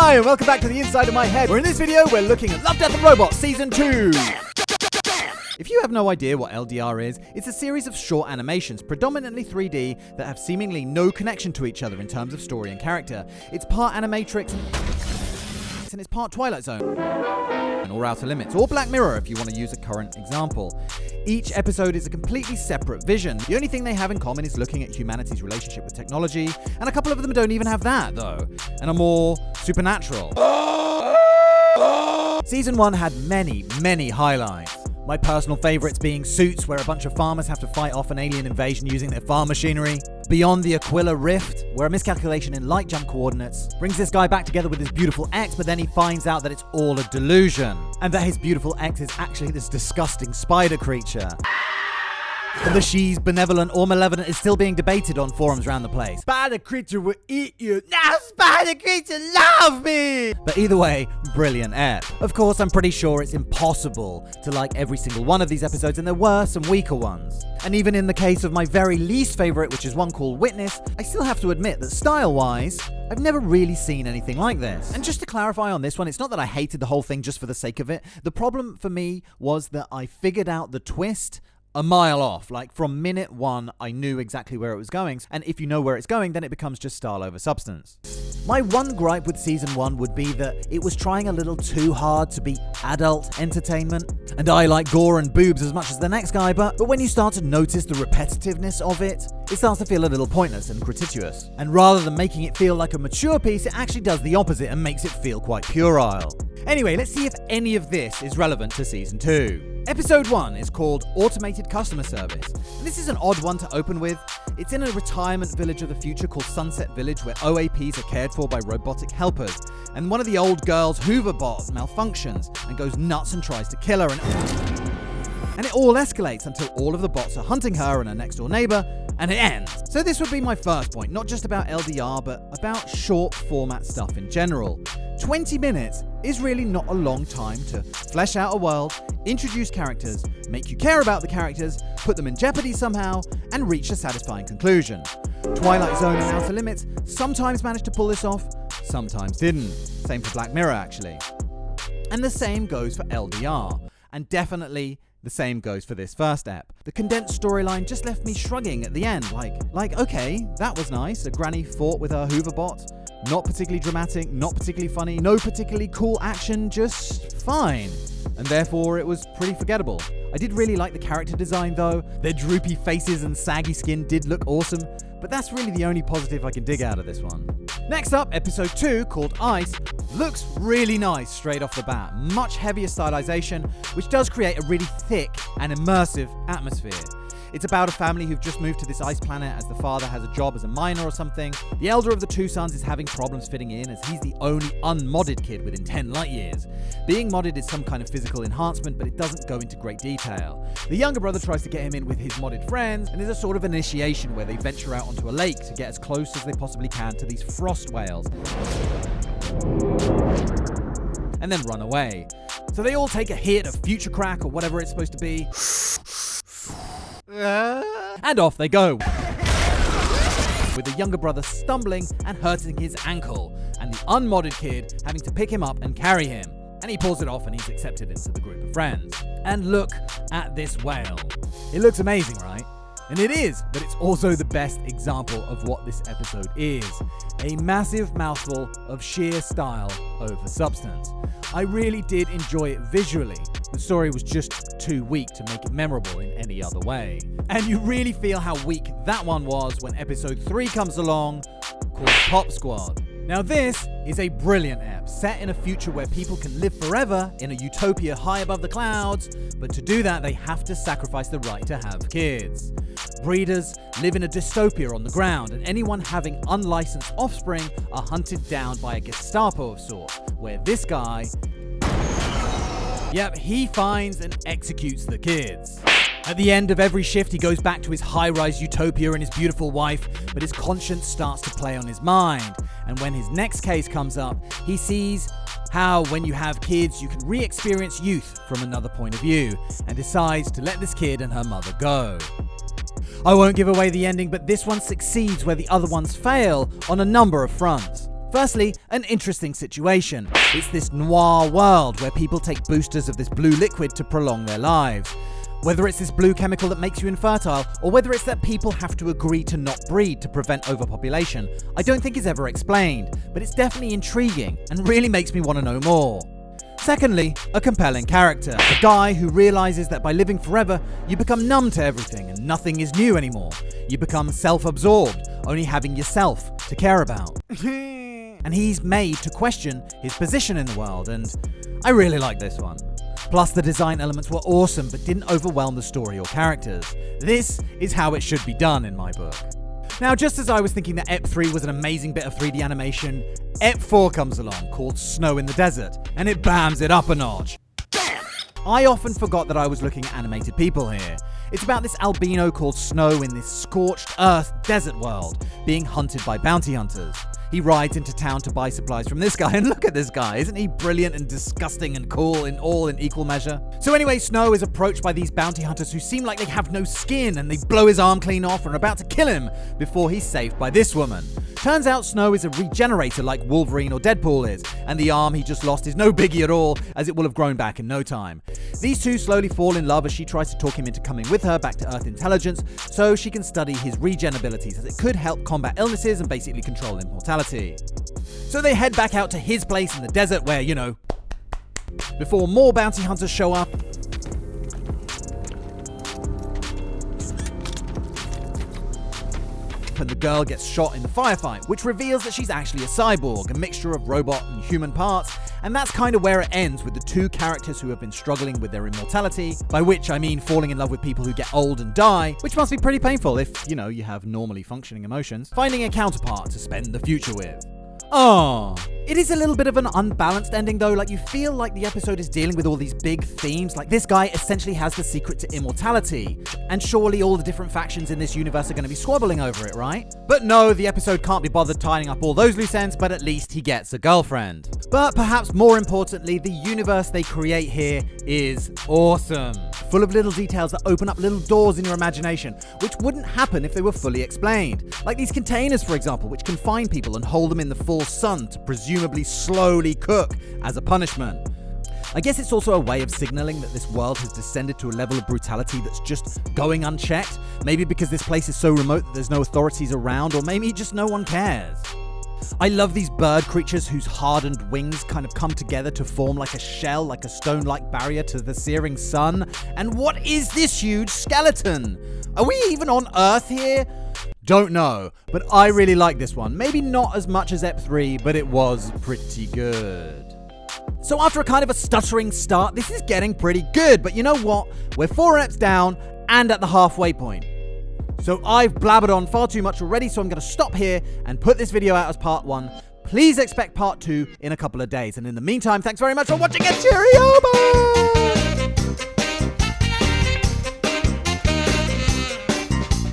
Hi, and welcome back to the Inside of My Head, where in this video we're looking at Love, Death and Robots Season 2. If you have no idea what LDR is, it's a series of short animations, predominantly 3D, that have seemingly no connection to each other in terms of story and character. It's part Animatrix and it's part Twilight Zone, or Outer Limits, or Black Mirror if you want to use a current example. Each episode is a completely separate vision. The only thing they have in common is looking at humanity's relationship with technology, and a couple of them don't even have that, though, and are more supernatural. Season 1 had many highlights. My personal favourites being Suits, where a bunch of farmers have to fight off an alien invasion using their farm machinery. Beyond the Aquila Rift, where a miscalculation in light jump coordinates brings this guy back together with his beautiful ex, but then he finds out that it's all a delusion, and that his beautiful ex is actually this disgusting spider creature. Whether she's benevolent or malevolent is still being debated on forums around the place. Spider creature will eat you. Now spider creature love me! But either way, brilliant ep. Of course, I'm pretty sure it's impossible to like every single one of these episodes, and there were some weaker ones. And even in the case of my very least favorite, which is one called Witness, I still have to admit that style-wise, I've never really seen anything like this. And just to clarify on this one, it's not that I hated the whole thing just for the sake of it. The problem for me was that I figured out the twist a mile off. Like, from minute one, I knew exactly where it was going, and if you know where it's going, then it becomes just style over substance. My one gripe with Season 1 would be that it was trying a little too hard to be adult entertainment, and I like gore and boobs as much as the next guy, but when you start to notice the repetitiveness of it, it starts to feel a little pointless and gratuitous. And rather than making it feel like a mature piece, it actually does the opposite and makes it feel quite puerile. Anyway, let's see if any of this is relevant to Season 2. Episode 1 is called Automated Customer Service. And this is an odd one to open with. It's in a retirement village of the future called Sunset Village, where OAPs are cared for by robotic helpers. And one of the old girls' Hoover bots malfunctions and goes nuts and tries to kill her. And it all escalates until all of the bots are hunting her and her next door neighbor, and it ends. So this would be my first point, not just about LDR, but about short format stuff in general. 20 minutes is really not a long time to flesh out a world, introduce characters, make you care about the characters, put them in jeopardy somehow, and reach a satisfying conclusion. Twilight Zone and Outer Limits sometimes managed to pull this off, sometimes didn't. Same for Black Mirror, actually. And the same goes for LDR, and definitely the same goes for this first ep. The condensed storyline just left me shrugging at the end, like, okay, that was nice. A granny fought with her Hoover bot. Not particularly dramatic, not particularly funny, no particularly cool action, just fine. And therefore it was pretty forgettable. I did really like the character design though. Their droopy faces and saggy skin did look awesome, but that's really the only positive I can dig out of this one. Next up, episode 2, called Ice, looks really nice straight off the bat. Much heavier stylization, which does create a really thick and immersive atmosphere. It's about a family who've just moved to this ice planet as the father has a job as a miner or something. The elder of the two sons is having problems fitting in as he's the only unmodded kid within 10 light years. Being modded is some kind of physical enhancement, but it doesn't go into great detail. The younger brother tries to get him in with his modded friends, and there's a sort of initiation where they venture out onto a lake to get as close as they possibly can to these frost whales, and then run away. So they all take a hit of future crack or whatever it's supposed to be, and off they go, with the younger brother stumbling and hurting his ankle, and the unmodded kid having to pick him up and carry him. And he pulls it off and he's accepted into the group of friends. And look at this whale. It looks amazing, right? And it is, but it's also the best example of what this episode is. A massive mouthful of sheer style over substance. I really did enjoy it visually. The story was just too weak to make it memorable in any other way. And you really feel how weak that one was when episode 3 comes along, called Pop Squad. Now this is a brilliant ep, set in a future where people can live forever in a utopia high above the clouds, but to do that they have to sacrifice the right to have kids. Breeders live in a dystopia on the ground, and anyone having unlicensed offspring are hunted down by a Gestapo of sorts, where this guy, he finds and executes the kids. At the end of every shift, he goes back to his high-rise utopia and his beautiful wife, but his conscience starts to play on his mind. And when his next case comes up, he sees how when you have kids, you can re-experience youth from another point of view, and decides to let this kid and her mother go. I won't give away the ending, but this one succeeds where the other ones fail on a number of fronts. Firstly, an interesting situation. It's this noir world where people take boosters of this blue liquid to prolong their lives. Whether it's this blue chemical that makes you infertile, or whether it's that people have to agree to not breed to prevent overpopulation, I don't think is ever explained, but it's definitely intriguing and really makes me want to know more. Secondly, a compelling character. A guy who realizes that by living forever, you become numb to everything and nothing is new anymore. You become self-absorbed, only having yourself to care about. And he's made to question his position in the world, and I really like this one. Plus, the design elements were awesome but didn't overwhelm the story or characters. This is how it should be done in my book. Now, just as I was thinking that Ep 3 was an amazing bit of 3D animation, Ep 4 comes along, called Snow in the Desert, and it bams it up a notch. Damn! I often forgot that I was looking at animated people here. It's about this albino called Snow in this scorched earth desert world, being hunted by bounty hunters. He rides into town to buy supplies from this guy, and look at this guy, isn't he brilliant and disgusting and cool in equal measure? So anyway, Snow is approached by these bounty hunters who seem like they have no skin, and they blow his arm clean off and are about to kill him before he's saved by this woman. Turns out Snow is a regenerator like Wolverine or Deadpool is, and the arm he just lost is no biggie at all, as it will have grown back in no time. These two slowly fall in love as she tries to talk him into coming with her back to Earth intelligence so she can study his regen abilities, as it could help combat illnesses and basically control immortality. So they head back out to his place in the desert where, before more bounty hunters show up, and the girl gets shot in the firefight, which reveals that she's actually a cyborg, a mixture of robot and human parts, and that's kind of where it ends with the two characters who have been struggling with their immortality, by which I mean falling in love with people who get old and die, which must be pretty painful if, you have normally functioning emotions, finding a counterpart to spend the future with. Oh, it is a little bit of an unbalanced ending though, like you feel like the episode is dealing with all these big themes, like this guy essentially has the secret to immortality, and surely all the different factions in this universe are going to be squabbling over it, right? But no, the episode can't be bothered tying up all those loose ends, but at least he gets a girlfriend. But perhaps more importantly, the universe they create here is awesome, full of little details that open up little doors in your imagination, which wouldn't happen if they were fully explained. Like these containers, for example, which confine people and hold them in the full sun to presumably slowly cook as a punishment. I guess it's also a way of signaling that this world has descended to a level of brutality that's just going unchecked. Maybe because this place is so remote that there's no authorities around, or maybe just no one cares. I love these bird creatures whose hardened wings kind of come together to form like a shell, like a stone-like barrier to the searing sun. And what is this huge skeleton? Are we even on Earth here? Don't know, but I really like this one. Maybe not as much as Ep 3, but it was pretty good. So after a kind of a stuttering start, this is getting pretty good, but you know what? We're 4 eps down and at the halfway point. So I've blabbered on far too much already, so I'm going to stop here and put this video out as part 1. Please expect part 2 in a couple of days. And in the meantime, thanks very much for watching and cheerio, bye!